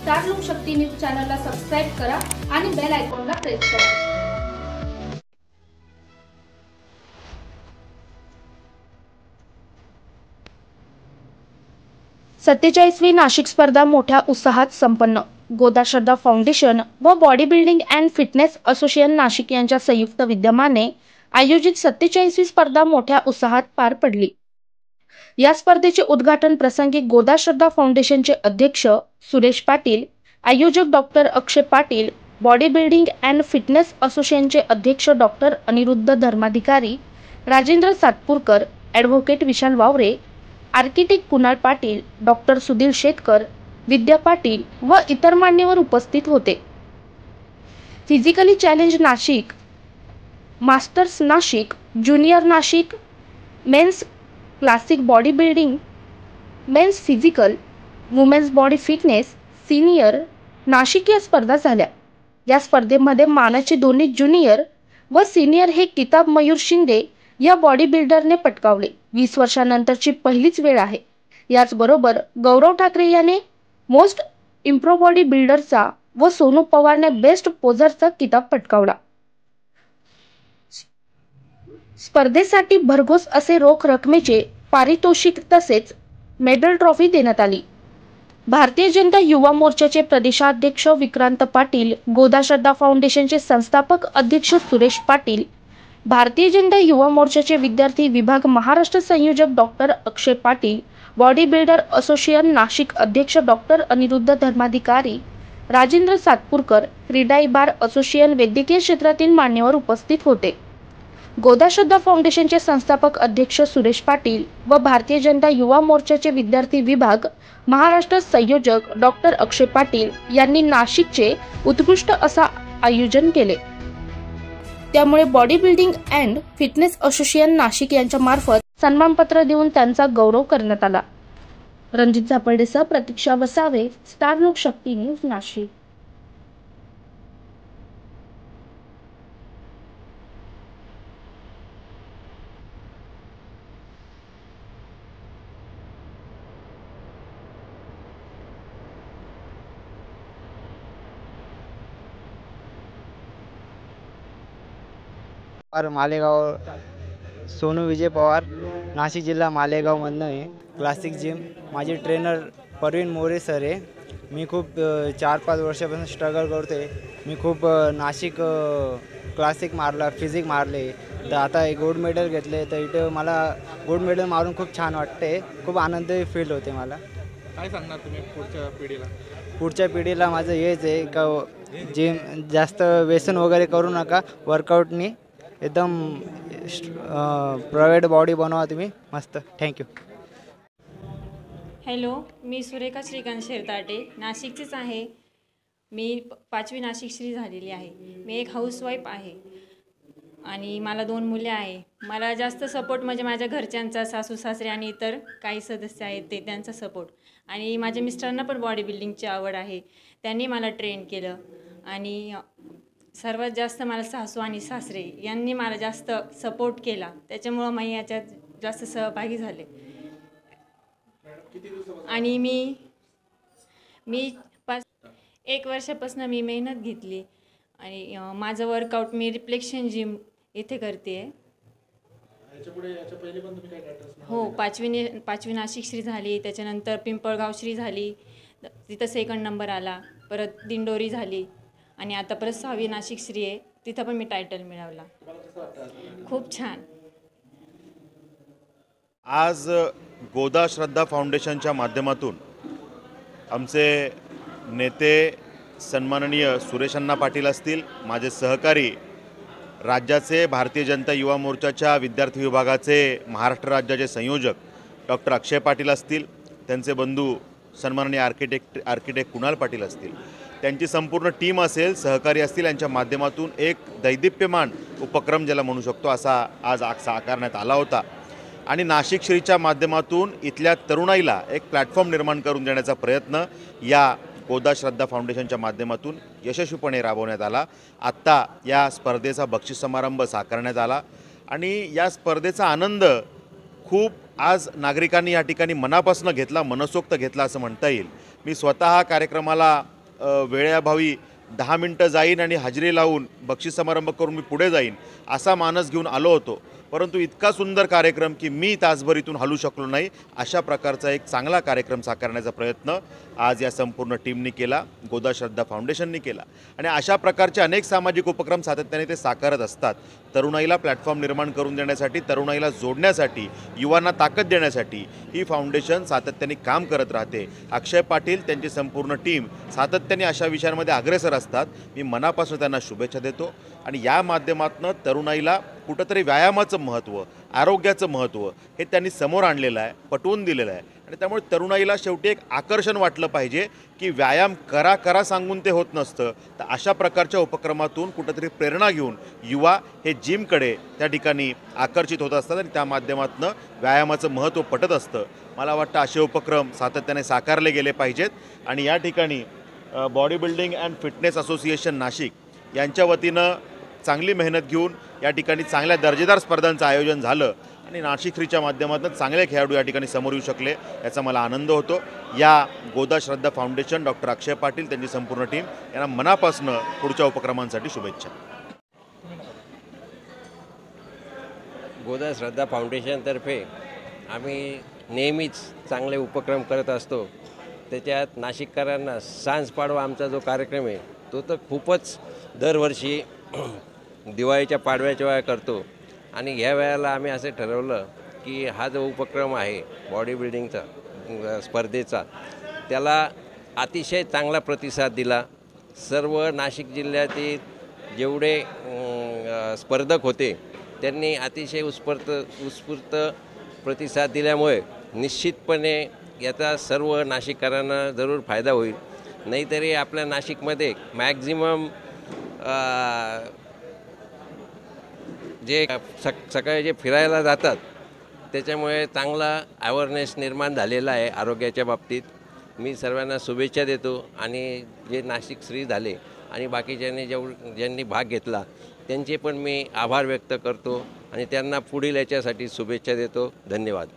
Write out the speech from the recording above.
Star लोकशक्ती news चॅनलला subscribe करा आणि बेल आयकॉनला प्रेस करा। सत्तेचाळीसवी नाशिक स्पर्धा मोठ्या उत्साहात संपन्न। गोदा श्रद्धा फाउंडेशन व body building and fitness association Nashik यांच्या संयुक्त विद्यमाने आयोजित 47वी स्पर्धा मोठ्या उत्साहात पार पडली। या स्पर्धेचे उद्घाटन प्रसंगी गोदा श्रद्धा फाउंडेशनचे अध्यक्ष सुरेश पाटील, आयोजक doctor Akshay Patil, body building and fitness असोसिएशनचे अध्यक्ष doctor Aniruddha Dharmadhikari, Rajendra Satpurkar, advocate Vishal Waware, architect Kunal Patil, doctor Sudhir Shetkar, Vidya Patil व इतर मान्यवर उपस्थित होते। Physically challenge Nashik, masters Nashik, junior Nashik, men's classic body building, men's physical, women's body fitness, senior Nashik या स्पर्धा झाल्या। या स्पर्धेमध्ये मानाचे दोन्ही ज्युनियर व सीनियर हे किताब मयूर शिंदे या बॉडी बिल्डरने पटकावले। 20 वर्षांनंतरची पहिलीच वेळ आहे। याचबरोबर गौरव ठाकरे याने मोस्ट इम्प्रूव्ह बॉडी बिल्डरचा व सोनू पवारने बेस्ट पोजरचा किताब पटकावला। स्पर्धेसाठी भरघोस असे रोख रकमेचे पारितोषिक तसेच मेडल ट्रॉफी देण्यात आली। भारतीय जनता युवा मोर्चाचे प्रदेशाध्यक्ष विक्रांत पाटील, गोदा श्रद्धा फाउंडेशनचे संस्थापक अध्यक्ष सुरेश पाटील, भारतीय जनता युवा मोर्चाचे विद्यार्थी विभाग महाराष्ट्र संयोजक doctor Akshay Patil, body builder association Nashik अध्यक्ष doctor Aniruddha Dharmadhikari, Rajendra Satpurkar, Credai bar association वैद्यकीय क्षेत्रातील मान्यवर उपस्थित होते। गोदा श्रद्धा फाउंडेशनचे संस्थापक अध्यक्ष सुरेश पाटील व भारतीय जनता युवा मोर्चाचे विद्यार्थी विभाग महाराष्ट्र संयोजक डॉक्टर अक्षय पाटील यांनी नाशिकचे उत्कृष्ट असा आयोजन केले। त्यामुळे body building and fitness association Nashik यांच्या मार्फत सन्मानपत्र देऊन त्यांचा गौरव करण्यात आला। रणजित झापर्डेसह प्रतीक्षा वसावे, स्टार लोकशक्ती न्यूज नाशिक। मालेगाव, सोनू विजय पवार, नाशिक जिल्हा मालेगावमधनं आहे। क्लासिक जिम, माझे ट्रेनर परवीन मोरे सर आहे। मी खूप 4-5 वर्षापासून स्ट्रगल करतोय। मी खूप नाशिक क्लासिक मारला, फिजिक मारले, तर आता एक गोल्ड मेडल घेतले। तर इथे मला गोल्ड मेडल मारून खूप छान वाटते, खूप आनंद फील होते मला। काय सांगणार तुम्ही पुढच्या पिढीला? पुढच्या पिढीला माझं हेच आहे का जिम जास्त व्यसन वगैरे करू नका, वर्कआउटनी एकदम प्रायव्हेट बॉडी बनवा तुम्ही मस्त। थँक्यू। हॅलो, मी सुरेखा श्रीकांत शेरताटे, नाशिकचीच आहे। मी 5वी नाशिक श्री झालेली आहे। मी एक हाऊसवाईफ आहे आणि मला 2 मुले आहे। मला जास्त सपोर्ट म्हणजे माझ्या घरच्यांचा, सासू सासरे आणि इतर काही सदस्य आहेत त्यांचा सपोर्ट, आणि माझ्या मिस्टरांना पण बॉडी बिल्डिंगची आवड आहे, त्यांनी मला ट्रेन केलं। आणि सर्वात जास्त मला सासू आणि सासरे यांनी मला जास्त सपोर्ट केला, त्याच्यामुळं मी याच्यात जास्त सहभागी झाले। आणि मी 1 वर्षापासून मी मेहनत घेतली आणि माझं वर्कआउट मी रिफ्लेक्शन जिम इथे करते। हो, 5वी नाशिक श्री झाली, त्याच्यानंतर पिंपळगाव श्री झाली, तिथं 2nd नंबर आला, परत दिंडोरी झाली आणि आता परत 6वी नाशिक श्री आहे, तिथं पण मी टायटल मिळवला। खूप छान। आज गोदा श्रद्धा फाउंडेशनच्या माध्यमातून आमचे नेते सन्माननीय सुरेशांना पाटील असतील, माझे सहकारी राज्याचे भारतीय जनता युवा मोर्चाच्या विद्यार्थी विभागाचे महाराष्ट्र राज्याचे संयोजक डॉक्टर अक्षय पाटील असतील, त्यांचे बंधू सन्माननीय आर्किटेक्ट कुणाल पाटील असतील, त्यांची संपूर्ण टीम असेल, सहकारी असतील, यांच्या माध्यमातून एक दैदिप्यमान उपक्रम ज्याला म्हणू शकतो असा आज साकारण्यात आला होता। आणि नाशिक श्रीच्या माध्यमातून इथल्या तरुणाईला एक प्लॅटफॉर्म निर्माण करून देण्याचा प्रयत्न या गोदा श्रद्धा फाउंडेशनच्या माध्यमातून यशस्वीपणे राबवण्यात आला। आत्ता या स्पर्धेचा बक्षीस समारंभ साकारण्यात आला आणि या स्पर्धेचा आनंद खूप आज नागरिकांनी या ठिकाणी मनापासून घेतला, मनसोक्त घेतला असं म्हणता येईल। मी स्वतः कार्यक्रमाला वेळेअभावी 10 मिनटं जाईन आणि हजेरी लावून बक्षीस समारंभ करून मी पुढे जाईन असा मानस घेऊन आलो होतो, परंतु इतका सुंदर कार्यक्रम की मी तासभर इथून हलू शकलो नाही, अशा प्रकारचा एक चांगला कार्यक्रम साकारण्याचा प्रयत्न आज या संपूर्ण टीमनी केला, गोदा श्रद्धा फाउंडेशननी केला. आणि अशा प्रकारचे अनेक सामाजिक उपक्रम सातत्याने ते साकारत असतात. तरुणाईला प्लॅटफॉर्म निर्माण करून देण्यासाठी, तरुणाईला जोडण्यासाठी, युवांना ताकद देण्यासाठी ही फाउंडेशन सातत्याने काम करत राहते. अक्षय पाटील त्यांची संपूर्ण टीम सातत्याने अशा विषयांमध्ये अग्रेसर असतात. मी मनापासून त्यांना शुभेच्छा देतो आणि या माध्यमातून तरुणाईला कुठंतरी व्यायामाचं महत्त्व, आरोग्याचं महत्त्व हे त्यांनी समोर आणलेलं आहे, पटवून दिलेलं आहे. आणि त्यामुळे तरुणाईला शेवटी एक आकर्षण वाटलं पाहिजे की व्यायाम करा करा सांगून ते होत नसतं, तर अशा प्रकारच्या उपक्रमातून कुठंतरी प्रेरणा घेऊन युवा हे जिमकडे त्या ठिकाणी आकर्षित होत असतात आणि त्या माध्यमातून व्यायामाचं महत्त्व पटत असतं. मला वाटतं असे उपक्रम सातत्याने साकारले गेले पाहिजेत. आणि या ठिकाणी body building and fitness association Nashik यांच्या वतीनं चांगली मेहनत घेऊन या ठिकाणी चांगल्या दर्जेदार स्पर्धांचं आयोजन झालं आणि नाशिक श्रीच्या माध्यमातून चांगले खेळाडू या ठिकाणी समोर येऊ शकले, याचा मला आनंद होतो. या गोदा श्रद्धा फाउंडेशन, डॉक्टर अक्षय पाटील, त्यांची संपूर्ण टीम यांना मनापासून पुढच्या उपक्रमांसाठी शुभेच्छा. गोदा श्रद्धा फाउंडेशनतर्फे आम्ही नेहमीच चांगले उपक्रम करत असतो. त्याच्यात नाशिककरांना सांज पाडवा आमचा जो कार्यक्रम आहे तो तर खूपच दरवर्षी दिवाळीच्या पाडव्याच्या वेळा करतो. आणि ह्या वेळेला आम्ही असं ठरवलं की हा जो उपक्रम आहे बॉडी बिल्डिंगचा स्पर्धेचा, त्याला अतिशय चांगला प्रतिसाद दिला. सर्व नाशिक जिल्ह्यातील जेवढे स्पर्धक होते त्यांनी अतिशय उत्स्फूर्त प्रतिसाद दिल्यामुळे निश्चितपणे याचा सर्व नाशिककरांना जरूर फायदा होईल. नाहीतरी आपल्या नाशिकमध्ये मॅक्झिमम जे सकाळी जे फिरायला जातात त्याच्यामुळे चांगला अवेअरनेस निर्माण झालेला आहे आरोग्याच्या बाबतीत. मी सर्वांना शुभेच्छा देतो आणि जे नाशिक श्री झाले आणि बाकीच्यांनी ज्यांनी भाग घेतला त्यांचे पण मी आभार व्यक्त करतो आणि त्यांना पुढील याच्यासाठी शुभेच्छा देतो. धन्यवाद.